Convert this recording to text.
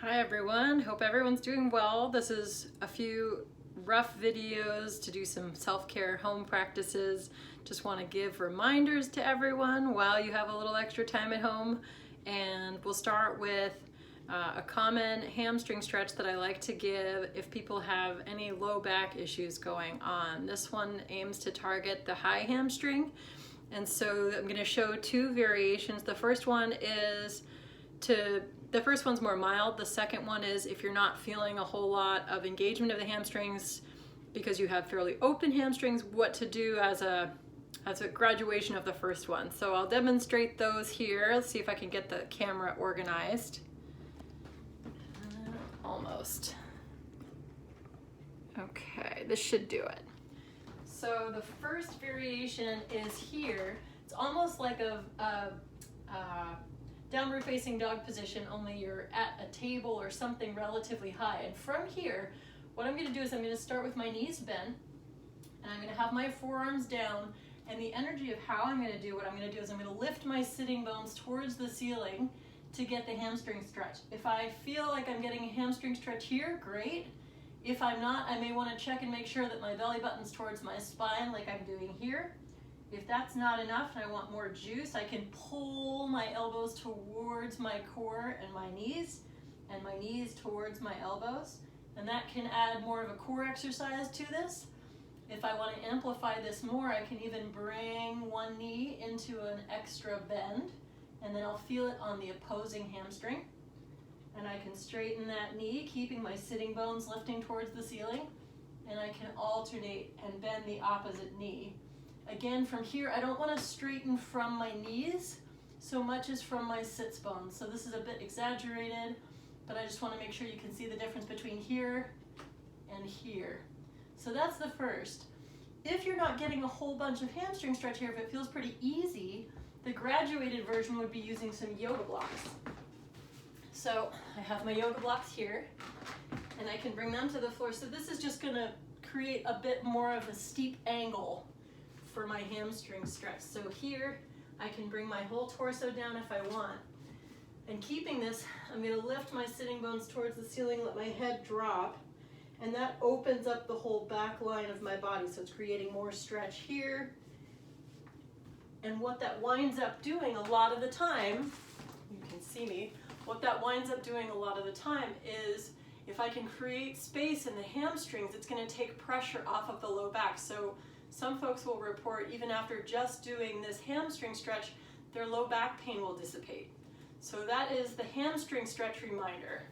Hi everyone, hope everyone's doing well. This is a few rough videos to do some self-care home practices. Just want to give reminders to everyone while you have a little extra time at home. And we'll start with a common hamstring stretch that I like to give if people have any low back issues going on. This one aims to target the high hamstring. And so I'm going to show two variations. The first one's more mild. The second one is if you're not feeling a whole lot of engagement of the hamstrings because you have fairly open hamstrings, what to do as a graduation of the first one. So I'll demonstrate those here. Let's see if I can get the camera organized. Almost. Okay, this should do it. So the first variation is here. It's almost like a downward facing dog position, only you're at a table or something relatively high. And from here, what I'm going to do is I'm going to start with my knees bent, and I'm going to have my forearms down, and the energy of how I'm going to do what I'm going to do is I'm going to lift my sitting bones towards the ceiling to get the hamstring stretch. If I feel like I'm getting a hamstring stretch here, great. If I'm not, I may want to check and make sure that my belly button's towards my spine like I'm doing here. If that's not enough and I want more juice, I can pull my elbows towards my core and my knees towards my elbows. And that can add more of a core exercise to this. If I want to amplify this more, I can even bring one knee into an extra bend, and then I'll feel it on the opposing hamstring. And I can straighten that knee, keeping my sitting bones lifting towards the ceiling, and I can alternate and bend the opposite knee. Again, from here, I don't want to straighten from my knees so much as from my sits bones. So this is a bit exaggerated, but I just want to make sure you can see the difference between here and here. So that's the first. If you're not getting a whole bunch of hamstring stretch here, if it feels pretty easy, the graduated version would be using some yoga blocks. So I have my yoga blocks here, and I can bring them to the floor. So this is just going to create a bit more of a steep angle for my hamstring stretch. So here I can bring my whole torso down if I want. And keeping this, I'm going to lift my sitting bones towards the ceiling, let my head drop, and that opens up the whole back line of my body. So it's creating more stretch here. And what that winds up doing a lot of the time, you can see me, what that winds up doing a lot of the time is if I can create space in the hamstrings, it's going to take pressure off of the low back. So some folks will report even after just doing this hamstring stretch, their low back pain will dissipate. So that is the hamstring stretch reminder.